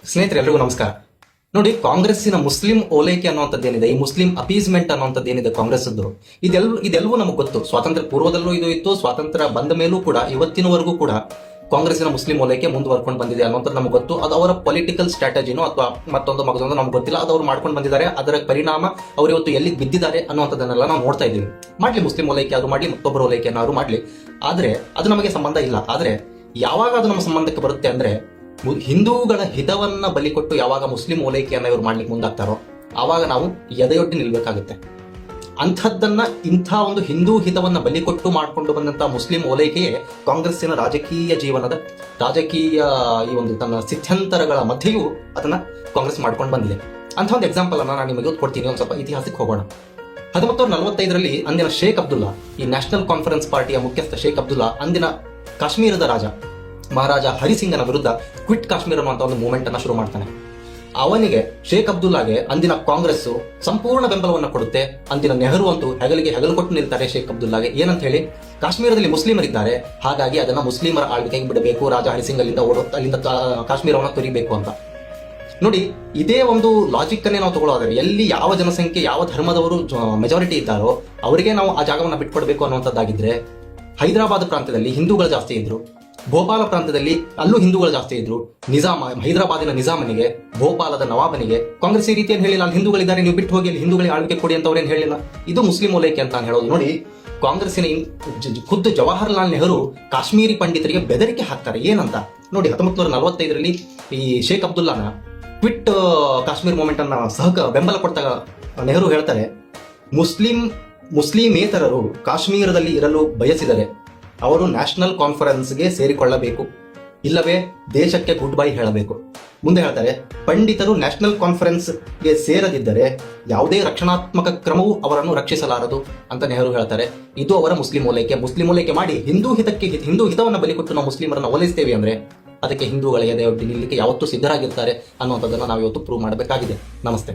ಸ್ನೇಹಿತರೆ ಎಲ್ರಿಗೂ ನಮಸ್ಕಾರ. ನೋಡಿ, ಕಾಂಗ್ರೆಸ್ಸಿನ ಮುಸ್ಲಿಂ ಓಲೈಕೆ ಅನ್ನುವಂಥದ್ದೇನಿದೆ, ಈ ಮುಸ್ಲಿಂ ಅಪೀಸ್ಮೆಂಟ್ ಅನ್ನುವಂಥದ್ದೇನಿದೆ ಕಾಂಗ್ರೆಸ್ಸದ್ದು, ಇದೆಲ್ಲವೂ ನಮಗೆ ಗೊತ್ತು. ಸ್ವಾತಂತ್ರ್ಯ ಪೂರ್ವದಲ್ಲೂ ಇದು ಇತ್ತು, ಸ್ವಾತಂತ್ರ್ಯ ಬಂದ ಮೇಲೂ ಕೂಡ ಇವತ್ತಿನವರೆಗೂ ಕೂಡ ಕಾಂಗ್ರೆಸ್ಸಿನ ಮುಸ್ಲಿಂ ಓಲೈಕೆ ಮುಂದುವರ್ಕೊಂಡು ಬಂದಿದೆ ಅನ್ನೋಂಥದ್ದು ನಮಗೆ ಗೊತ್ತು. ಅದು ಅವರ ಪೊಲಿಟಿಕಲ್ ಸ್ಟ್ರಾಟಜಿನೋ ಅಥವಾ ಮತ್ತೊಂದು ಮಗದೊಂದು ನಮ್ಗೆ ಗೊತ್ತಿಲ್ಲ. ಅದು ಅವ್ರು ಮಾಡ್ಕೊಂಡು ಬಂದಿದ್ದಾರೆ. ಅದರ ಪರಿಣಾಮ ಅವ್ರು ಇವತ್ತು ಎಲ್ಲಿಗೆ ಬಿದ್ದಿದ್ದಾರೆ ಅನ್ನುವಂಥದ್ದನ್ನೆಲ್ಲ ನಾವು ನೋಡ್ತಾ ಇದ್ದೀವಿ. ಮಾಡ್ಲಿ, ಮುಸ್ಲಿಂ ಓಲೈಕೆ ಆದ್ರೂ ಮಾಡ್ಲಿ, ಮತ್ತೊಬ್ಬರ ಓಲೈಕೆಯನ್ನು ಮಾಡಲಿ, ಆದ್ರೆ ಅದು ನಮಗೆ ಸಂಬಂಧ ಇಲ್ಲ. ಆದ್ರೆ ಯಾವಾಗ ಅದು ನಮ್ಮ ಸಂಬಂಧಕ್ಕೆ ಬರುತ್ತೆ ಅಂದ್ರೆ, ಹಿಂದೂಗಳ ಹಿತವನ್ನ ಬಲಿಕೊಟ್ಟು ಯಾವಾಗ ಮುಸ್ಲಿಂ ಓಲೈಕೆಯನ್ನ ಇವರು ಮಾಡ್ಲಿಕ್ಕೆ ಮುಂದಾಗ್ತಾರೋ ಆವಾಗ ನಾವು ಎದೆಯೊಡ್ಡಿ ನಿಲ್ಬೇಕಾಗುತ್ತೆ. ಅಂಥದ್ದನ್ನ ಇಂಥ ಒಂದು ಹಿಂದೂ ಹಿತವನ್ನ ಬಲಿಕೊಟ್ಟು ಮಾಡಿಕೊಂಡು ಬಂದಂತಹ ಮುಸ್ಲಿಂ ಓಲೈಕೆಯೇ ಕಾಂಗ್ರೆಸ್ಸಿನ ರಾಜಕೀಯ ಜೀವನದ ಈ ಒಂದು ತನ್ನ ಸ್ಥಿತ್ಯಂತರಗಳ ಮಧ್ಯೆಯೂ ಅದನ್ನ ಕಾಂಗ್ರೆಸ್ ಮಾಡ್ಕೊಂಡು ಬಂದಿದೆ. ಅಂಥ ಒಂದು ಎಕ್ಸಾಂಪಲ್ ಅನ್ನ ನಾನು ನಿಮಗೆ ಕೊಡ್ತೀನಿ. ಒಂದು ಸ್ವಲ್ಪ ಇತಿಹಾಸಕ್ಕೆ ಹೋಗೋಣ. 1945ರಲ್ಲಿ ಅಂದಿನ ಶೇಖ್ ಅಬ್ದುಲ್ಲಾ, ಈ ನ್ಯಾಷನಲ್ ಕಾನ್ಫರೆನ್ಸ್ ಪಾರ್ಟಿಯ ಮುಖ್ಯಸ್ಥ ಶೇಖ್ ಅಬ್ದುಲ್ಲಾ, ಅಂದಿನ ಕಾಶ್ಮೀರದ ರಾಜ ಮಹಾರಾಜ ಹರಿಸಿಂಗನ ವಿರುದ್ಧ ಕ್ವಿಟ್ ಕಾಶ್ಮೀರ್ ಅನ್ನುವಂಥ ಒಂದು ಮೂವ್ಮೆಂಟ್ ಅನ್ನ ಶುರು ಮಾಡ್ತಾನೆ. ಅವನಿಗೆ, ಶೇಖ್ ಅಬ್ದುಲ್ಲಾಗೆ ಅಂದಿನ ಕಾಂಗ್ರೆಸ್ ಸಂಪೂರ್ಣ ಬೆಂಬಲವನ್ನು ಕೊಡುತ್ತೆ. ಅಂದಿನ ನೆಹರು ಅಂತೂ ಹೆಗಲಿಗೆ ಹೆಗಲು ಕೊಟ್ಟು ನಿಲ್ತಾರೆ ಶೇಖ್ ಅಬ್ದುಲ್ಲಾಗೆ. ಏನಂತ ಹೇಳಿ, ಕಾಶ್ಮೀರದಲ್ಲಿ ಮುಸ್ಲಿಮರಿದ್ದಾರೆ, ಹಾಗಾಗಿ ಅದನ್ನ ಮುಸ್ಲಿಮರ ಆಳ್ವಿಕೆಗೆ ಬಿಡಬೇಕು, ರಾಜ ಹರಿಸಿಂಗ್ ಅಲ್ಲಿಂದ ಕಾಶ್ಮೀರವನ್ನು ತೊರಿಬೇಕು ಅಂತ. ನೋಡಿ, ಇದೇ ಒಂದು ಲಾಜಿಕ್ ಅನ್ನೇ ನಾವು ತಗೊಳ್ಳೋದಾದ್ರೆ, ಎಲ್ಲಿ ಯಾವ ಜನಸಂಖ್ಯೆ, ಯಾವ ಧರ್ಮದವರು ಮೆಜಾರಿಟಿ ಇದ್ದಾರೋ ಅವರಿಗೆ ನಾವು ಆ ಜಾಗವನ್ನು ಬಿಟ್ಕೊಡ್ಬೇಕು ಅನ್ನುವಂಥದ್ದಾಗಿದ್ರೆ, ಹೈದರಾಬಾದ್ ಪ್ರಾಂತ್ಯದಲ್ಲಿ ಹಿಂದೂಗಳು ಜಾಸ್ತಿ ಇದ್ರು, ಭೋಪಾಲ ಪ್ರಾಂತ್ಯದಲ್ಲಿ ಅಲ್ಲೂ ಹಿಂದೂಗಳು ಜಾಸ್ತಿ ಇದ್ರು. ಹೈದರಾಬಾದಿನ ನಿಜಾಮನಿಗೆ, ಭೋಪಾಲದ ನವಾಬನಿಗೆ ಕಾಂಗ್ರೆಸ್ ಈ ರೀತಿಯನ್ನು ಹೇಳಿಲ್ಲ, ಅಲ್ಲಿ ಹಿಂದೂಗಳಿದ್ದಾರೆ, ನೀವು ಬಿಟ್ಟು ಹೋಗಿ ಅಲ್ಲಿ ಹಿಂದೂಗಳಿಗೆ ಆಳ್ವಿಕೆ ಕೊಡಿ ಅಂತ ಅವ್ರೇನು ಹೇಳಿಲ್ಲ. ಇದು ಮುಸ್ಲಿಂ ಓಲೈಕೆ ಅಂತ ಹೇಳೋದು. ನೋಡಿ, ಕಾಂಗ್ರೆಸ್ಸಿನ ಖುದ್ದು ಜವಾಹರ್ಲಾಲ್ ನೆಹರು ಕಾಶ್ಮೀರಿ ಪಂಡಿತರಿಗೆ ಬೆದರಿಕೆ ಹಾಕ್ತಾರೆ. ಏನಂತ ನೋಡಿ, 1945ರಲ್ಲಿ ಈ ಶೇಖ್ ಅಬ್ದುಲ್ಲಾನ ಕ್ವಿಟ್ ಕಾಶ್ಮೀರ್ ಮೂವ್ಮೆಂಟ್ ಅನ್ನ ಬೆಂಬಲ ಕೊಡ್ತಾಗ ನೆಹರು ಹೇಳ್ತಾರೆ, ಮುಸ್ಲಿಮೇತರರು ಕಾಶ್ಮೀರದಲ್ಲಿ ಇರಲು ಬಯಸಿದರೆ ಅವರು ನ್ಯಾಷನಲ್ ಕಾನ್ಫರೆನ್ಸ್ಗೆ ಸೇರಿಕೊಳ್ಳಬೇಕು, ಇಲ್ಲವೇ ದೇಶಕ್ಕೆ ಗುಡ್ ಬೈ ಹೇಳಬೇಕು. ಮುಂದೆ ಹೇಳ್ತಾರೆ, ಪಂಡಿತರು ನ್ಯಾಷನಲ್ ಕಾನ್ಫರೆನ್ಸ್ಗೆ ಸೇರದಿದ್ದರೆ ಯಾವುದೇ ರಕ್ಷಣಾತ್ಮಕ ಕ್ರಮವೂ ಅವರನ್ನು ರಕ್ಷಿಸಲಾರದು ಅಂತ ನೆಹರು ಹೇಳ್ತಾರೆ. ಇದು ಅವರ ಮುಸ್ಲಿಂ ಓಲೈಕೆ ಮಾಡಿ ಹಿಂದೂ ಹಿತವನ್ನು ಬಲಿಕೊಟ್ಟು ನಾವು ಮುಸ್ಲಿಮರನ್ನು ಓಲೈಸ್ತೇವೆ ಅಂದ್ರೆ ಅದಕ್ಕೆ ಹಿಂದೂಗಳ ಎದೆಯೊಡ್ಡಿ ನಿಲ್ಲಕ್ಕೆ ಯಾವತ್ತೂ ಸಿದ್ಧರಾಗಿರ್ತಾರೆ ಅನ್ನುವಂಥದ್ದನ್ನು ನಾವು ಇವತ್ತು ಪ್ರೂವ್ ಮಾಡಬೇಕಾಗಿದೆ. ನಮಸ್ತೆ.